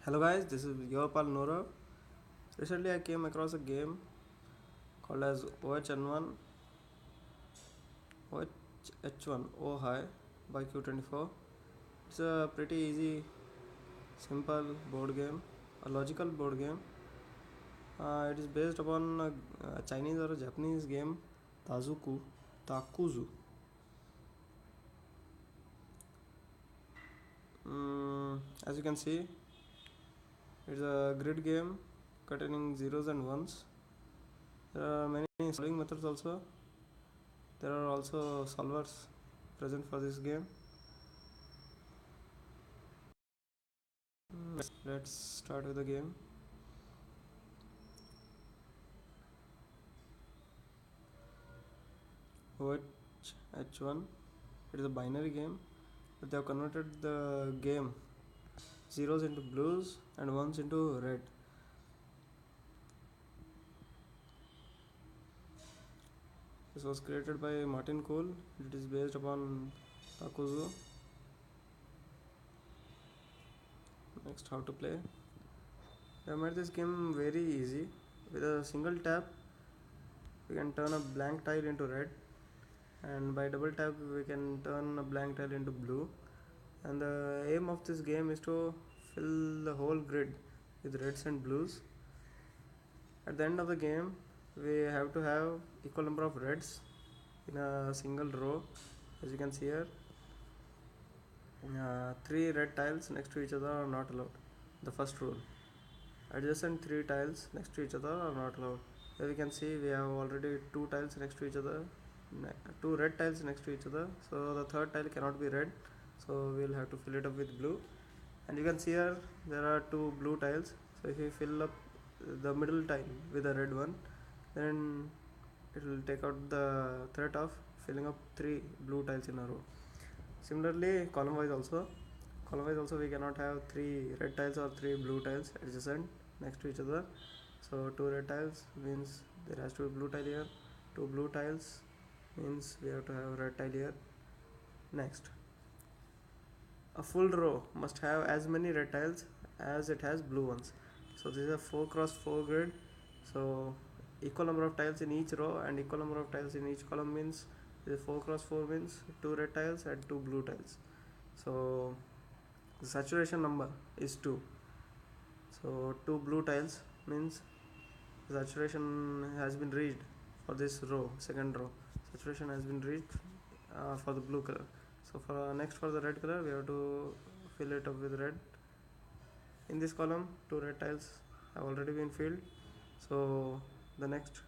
Hello guys, this is your pal Nurav. Recently I came across a game called as OHN1 OH1 Oh Hi by Q24. It's a pretty easy, simple board game, a logical board game. It is based upon a Chinese or a Japanese game, Takuzu. As you can see, it's a grid game containing zeros and ones. There are many solving methods also. There are also solvers present for this game. Let's start with the game. H1, it is a binary game, but they have converted the game zeros into blues and ones into red. This was created by Martin Cole. It is based upon Takuzu. Next, how to play. I made this game very easy. With a single tap, we can turn a blank tile into red, and by double tap, we can turn a blank tile into blue. And the aim of this game is to fill the whole grid with reds and blues. At the end of the game, we have to have equal number of reds in a single row. As you can see here, 3 red tiles next to each other are not allowed. The first rule. Adjacent 3 tiles next to each other are not allowed. Here we can see we have already 2 tiles next to each other, 2 red tiles next to each other, so the third tile cannot be red, so we'll have to fill it up with blue. And you can see here there are 2 blue tiles, so if you fill up the middle tile with a red one, then it will take out the threat of filling up 3 blue tiles in a row. Similarly, column wise also we cannot have 3 red tiles or 3 blue tiles adjacent next to each other. So 2 red tiles means there has to be blue tile here, 2 blue tiles means we have to have red tile here. Next, a full row must have as many red tiles as it has blue ones. So this is a 4x4 grid, so equal number of tiles in each row and equal number of tiles in each column means 4x4 means 2 red tiles and 2 blue tiles. So the saturation number is 2. So 2 blue tiles means the saturation has been reached for this row, second row. Saturation has been reached for the blue color. So for next for the red color, we have to fill it up with red. In this column, 2 red tiles have already been filled. So the next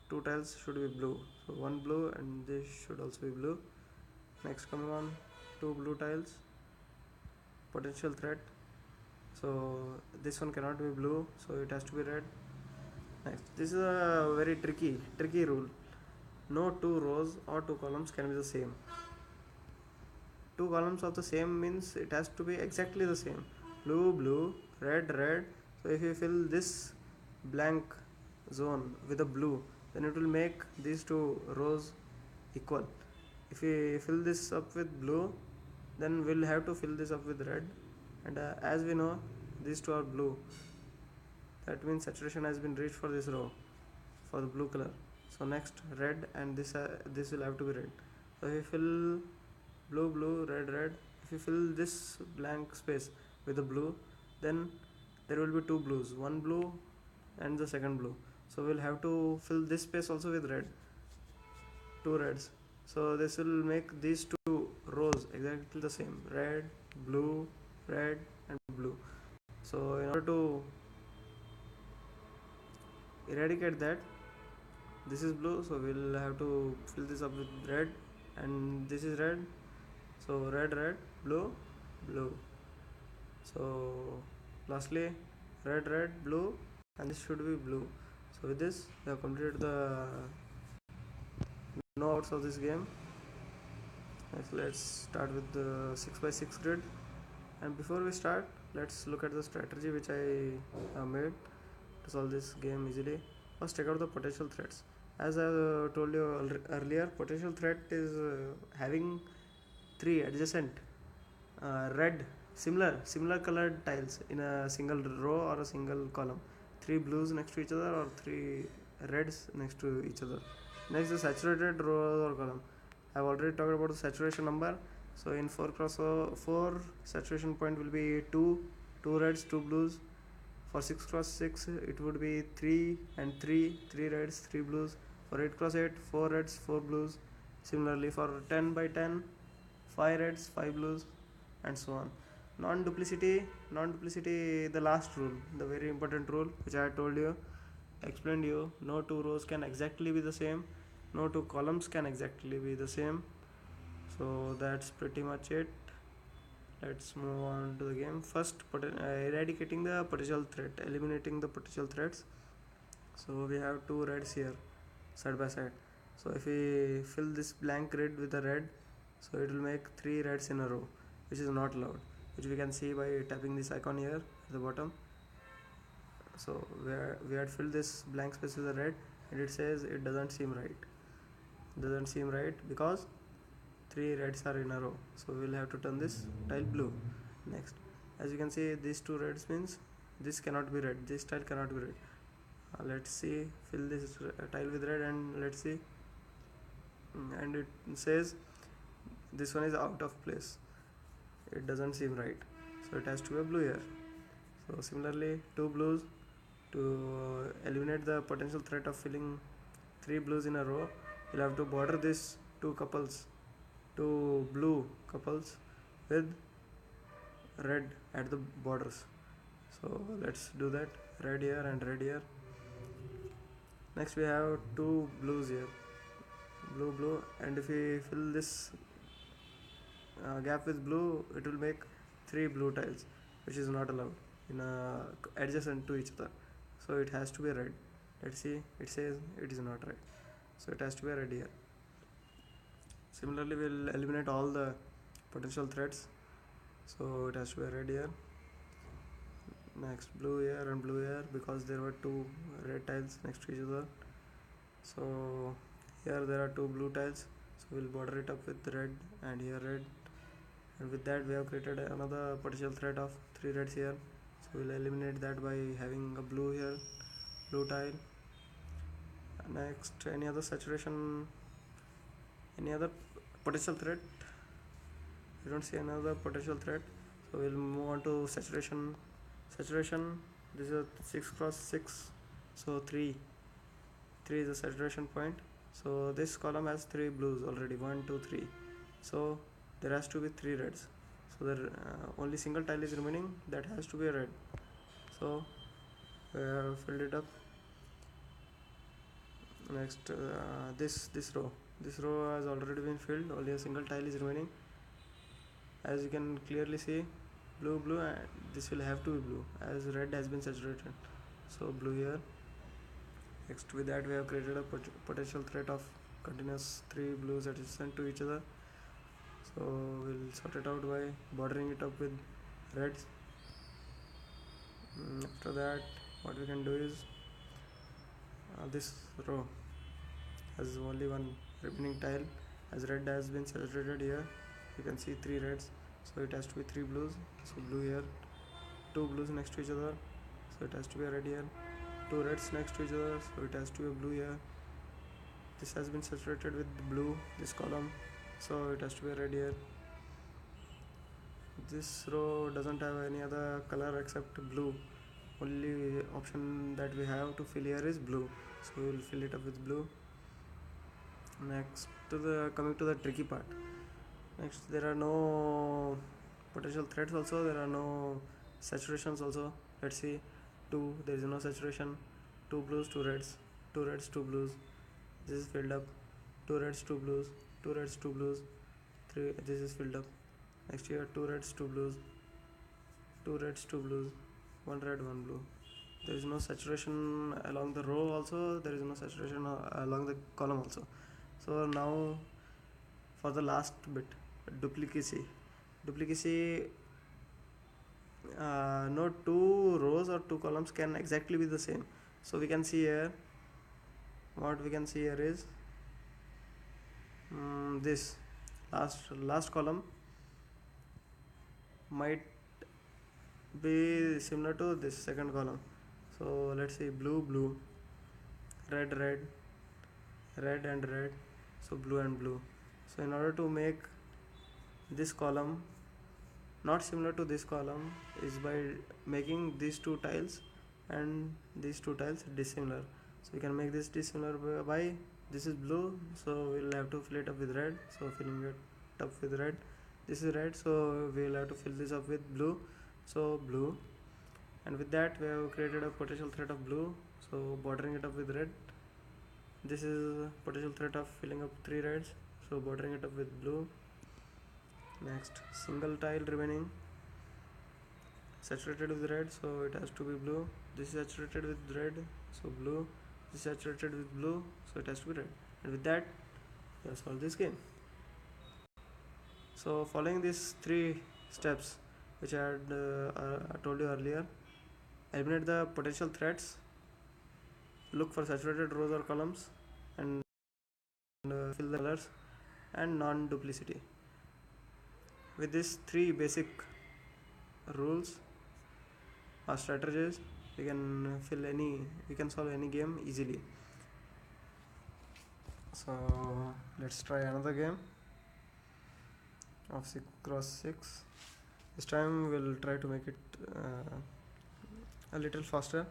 2 tiles should be blue. So 1 blue and this should also be blue. Next coming on 2 blue tiles, potential threat. So this one cannot be blue, so it has to be red. Next, this is a very tricky rule. No 2 rows or 2 columns can be the same. 2 columns of the same means it has to be exactly the same. Blue, red. So if you fill this blank zone with a blue, then it will make these 2 rows equal. If we fill this up with blue, then we'll have to fill this up with red, and as we know these 2 are blue, that means saturation has been reached for this row for the blue color. So next red, and this will have to be red. So if you fill blue, red, if you fill this blank space with the blue, then there will be 2 blues, 1 blue and the second blue. So we'll have to fill this space also with red, 2 reds. So this will make these 2 rows exactly the same, red, and blue. So in order to eradicate that, this is blue, so we'll have to fill this up with red, and this is red, so red, blue. So lastly red, blue, and this should be blue. So with this we have completed the no outs of this game. Next, let's start with the 6x6 grid, and before we start, let's look at the strategy which I have made to solve this game easily. First, check out the potential threats. As I told you earlier, potential threat is having 3 adjacent red similar colored tiles in a single row or a single column. 3 blues next to each other or 3 reds next to each other. Next, the saturated row or column. I've already talked about the saturation number. So in 4 cross 4, saturation point will be 2 reds, 2 blues. For 6 cross 6, it would be 3 and 3 reds, 3 blues. For 8 cross 8, 4 reds, 4 blues. Similarly, for 10 by 10, 5 reds, 5 blues, and so on. Non-duplicity, the last rule, the very important rule which I told you, explained you. No two rows can exactly be the same, no two columns can exactly be the same. So that's pretty much it. Let's move on to the game. First, eradicating the potential threat, eliminating the potential threats. So we have 2 reds here, side by side. So if we fill this blank grid with a red, so it will make 3 reds in a row, which is not allowed, which we can see by tapping this icon here at the bottom. So we had filled this blank space with a red, and it says it doesn't seem right because 3 reds are in a row. So we'll have to turn this tile blue. Next, as you can see, these 2 reds means this cannot be red, this tile cannot be red. Let's see, fill this tile with red, and let's see, and it says this one is out of place, it doesn't seem right, so it has to be a blue here. So similarly, 2 blues. To eliminate the potential threat of filling 3 blues in a row, you'll have to border this 2 blue couples with red at the borders. So let's do that, red here and red here. Next, we have 2 blues here, blue, and if we fill this gap with blue, it will make 3 blue tiles, which is not allowed in adjacent to each other. So it has to be red. Let's see, it says it is not red, so it has to be red here. Similarly, we'll eliminate all the potential threats, so it has to be red here. Next, blue here and blue here, because there were 2 red tiles next to each other. So here there are 2 blue tiles, so we'll border it up with red, and here red, and with that we have created another potential threat of 3 reds here. So we'll eliminate that by having a blue here, blue tile. Next, any other potential threat? We don't see another potential threat, so we'll move on to saturation. This is a 6 cross 6, so 3 is the saturation point. So this column has 3 blues already, 1 2 3, so there has to be 3 reds. So there only single tile is remaining, that has to be a red. So we have filled it up. Next, this row has already been filled, only a single tile is remaining. As you can clearly see, blue, and this will have to be blue as red has been saturated, so blue here. Next, with that we have created a potential threat of continuous 3 blues adjacent to each other. So we'll sort it out by bordering it up with reds. After that, what we can do is this row has only one remaining tile, as red has been saturated here. You can see 3 reds, so it has to be 3 blues. So blue here, 2 blues next to each other, so it has to be a red here. 2 reds next to each other, so it has to be a blue here. This has been saturated with blue, this column, so it has to be a red here. This row doesn't have any other color except blue. Only option that we have to fill here is blue, so we will fill it up with blue. Next, coming to the tricky part. Next, there are no potential threats also, there are no saturations also. Let's see, 2, there is no saturation. 2 blues, 2 reds, 2 reds, 2 blues, this is filled up. 2 reds, 2 blues, 2 reds, 2 blues, 3, this is filled up. Next here, 2 reds, 2 blues, 2 reds, 2 blues, 1 red, 1 blue. There is no saturation along the row also, there is no saturation along the column also. So now for the last bit, duplicacy. No 2 rows or 2 columns can exactly be the same. So we can see here, what we can see here is this last column might be similar to this second column. So let's see, blue, blue, red, red, red and red, so blue and blue. So in order to make this column not similar to this column is by making these two tiles and these two tiles dissimilar. So we can make this dissimilar by this is blue, so we'll have to fill it up with red, so filling it up with red. This is red, so we'll have to fill this up with blue, so blue. And with that we have created a potential thread of blue, so bordering it up with red. This is potential thread of filling up three reds, so bordering it up with blue. Next, single tile remaining, saturated with red, so it has to be blue. This is saturated with red, so blue. This is saturated with blue, so it has to be red. And with that we have solved this game. So following these three steps which I had told you earlier, eliminate the potential threads, look for saturated rows or columns, and fill the colors and non-duplicity. With these three basic rules or strategies, we can solve any game easily. So let's try another game of 6x6. This time we'll try to make it a little faster.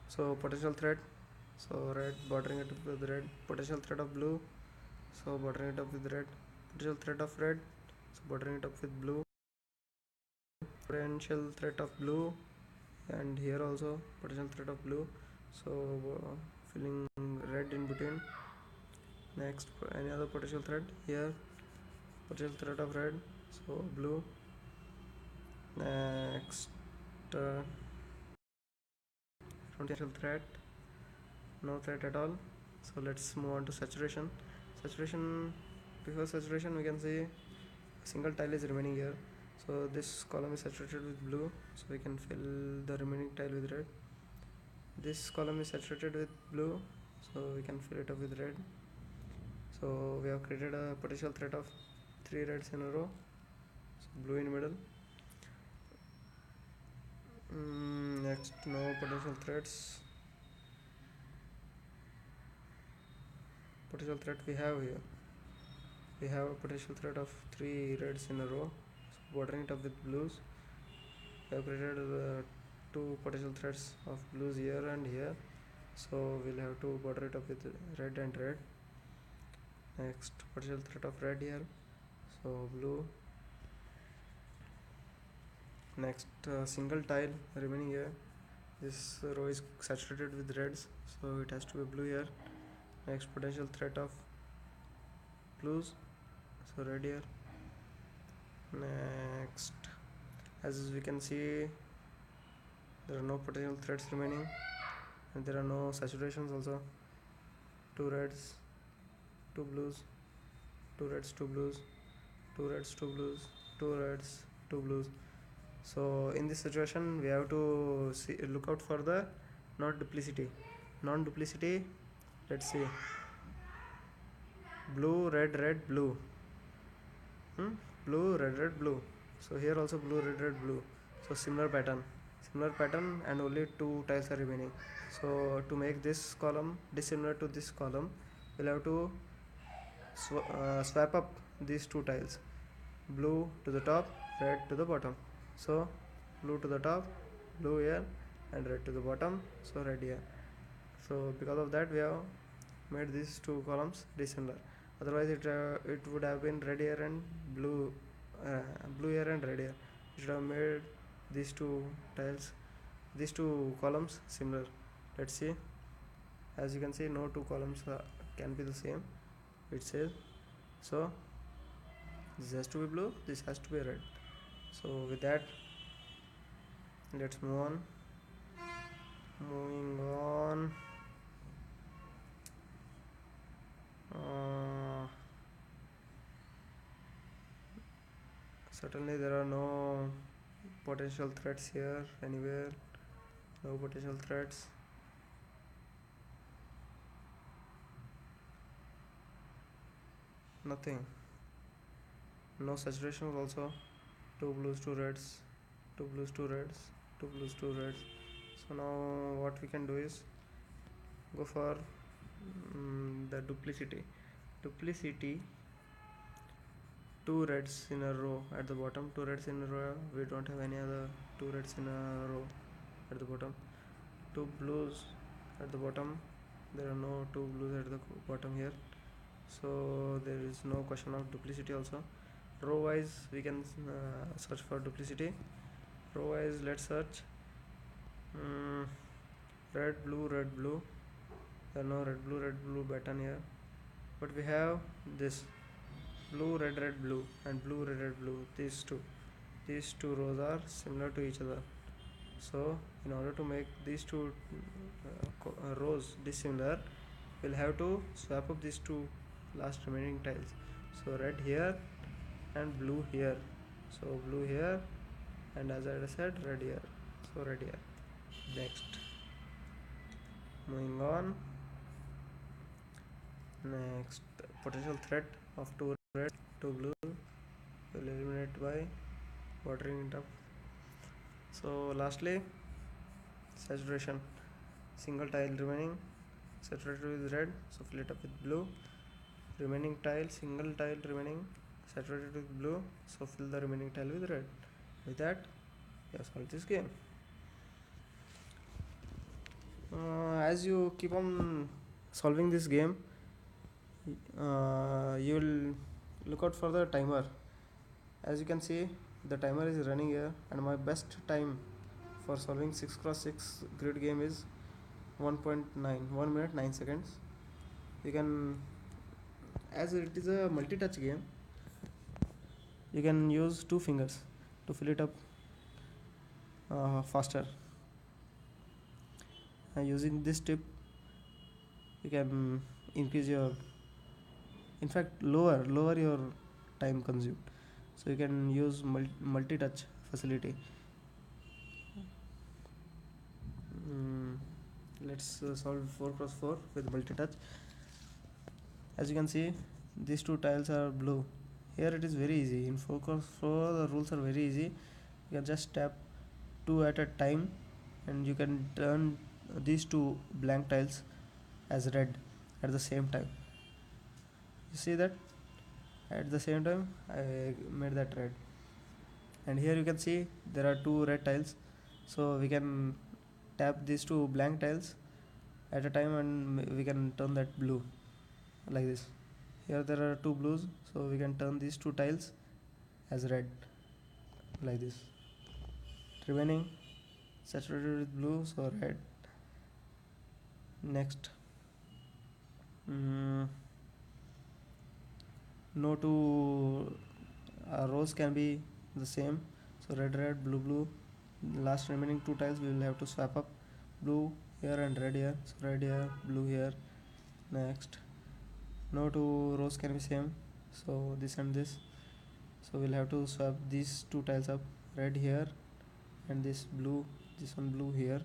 So potential thread, so red, bordering it up with red. Potential thread of blue, so bordering it up with red. Potential thread of red, so bordering it up with blue. Potential thread of blue, and here also potential thread of blue, so filling red in between. Next, any other potential thread here, potential thread of red, so blue. Next, potential thread, no thread at all. So let's move on to saturation. Before saturation we can see a single tile is remaining here, so this column is saturated with blue, so we can fill the remaining tile with red. This column is saturated with blue, so we can fill it up with red. So we have created a potential thread of three reds in a row, so blue in middle. Next, no potential threads. Potential thread we have here, we have a potential thread of three reds in a row, so bordering it up with blues. We have created two potential threads of blues here and here, so we'll have to border it up with red and red. Next, potential thread of red here, so blue. Next, single tile remaining here, this row is saturated with reds, so it has to be blue here. Next, potential thread of blues, so red here. Next, as we can see, there are no potential threads remaining and there are no saturations also. Two reds, two blues, two reds, two blues, two reds, two blues, two reds, two blues. So in this situation we have to look out for the non-duplicity. Let's see, blue, red, red, blue, blue, red, red, blue. So here also blue, red, red, blue. So similar pattern, and only two tiles are remaining. So to make this column dissimilar to this column, we'll have to swap up these two tiles, blue to the top, red to the bottom. So blue to the top, blue here, and red to the bottom, so red here. So because of that we have made these two columns dissimilar. Otherwise it would have been red here and blue here and red here. We should have made these two columns similar. Let's see, as you can see, no two columns can be the same, it says. So this has to be blue, this has to be red. So with that, let's move on. Moving on, certainly there are no potential threads here anywhere, no potential threads. Nothing, no saturation also, two blues, two reds, two blues, two reds, two blues, two reds. So now what we can do is go for the duplicity. Two reds in a row at the bottom, two reds in a row. We don't have any other two reds in a row at the bottom. Two blues at the bottom. There are no two blues at the bottom here, so there is no question of duplicity also. Row wise we can search for duplicity. Row wise, let's search red blue red blue. There are no red blue button here, but we have this blue red red blue and blue red red blue. These two rows are similar to each other, so in order to make these two rows dissimilar, we'll have to swap up these two last remaining tiles. So red here and blue here, so blue here, and as I said, red here, so red here. Next, moving on. Next, potential threat of two red, two blue will eliminate by watering it up. So lastly, saturation. Single tile remaining, saturated with red, so fill it up with blue. Remaining tile, single tile remaining, saturated with blue, so fill the remaining tile with red. With that, you have solved this game. As you keep on solving this game, you will look out for the timer. As you can see, the timer is running here, and my best time for solving 6x6 grid game is 1.9, 1 minute 9 seconds. You can, as it is a multi-touch game, you can use two fingers to fill it up faster. And using this tip, you can increase your, in fact lower your time consumed, so you can use multi-touch facility. Let's solve 4x4 with multi-touch. As you can see, these two tiles are blue. Here it is very easy. In 4x4 the rules are very easy. You can just tap two at a time, and you can turn these two blank tiles as red at the same time. You see that? At the same time I made that red, and here you can see there are two red tiles, so we can tap these two blank tiles at a time and we can turn that blue like this. Here there are two blues, so we can turn these two tiles as red like this. Remaining saturated with blue, so red. Next, no two rows can be the same, so red red blue blue. Last remaining two tiles we will have to swap up, blue here and red here, so red here, blue here. Next, no two rows can be same, so this and this, so we'll have to swap these two tiles up, red here and this one blue here.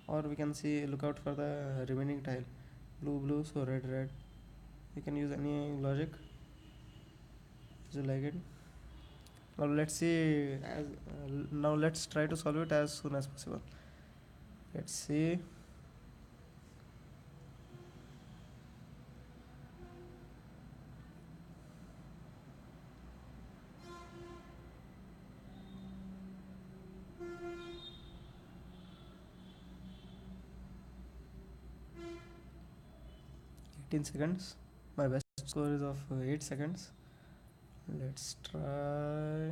Or we can see, look out for the remaining tile, blue blue, so red red. You can use any logic as you like it. Now let's see, now let's try to solve it as soon as possible. Let's see. Seconds. My best score is of 8 seconds. Let's try.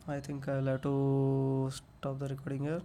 I think I'll have to stop the recording here.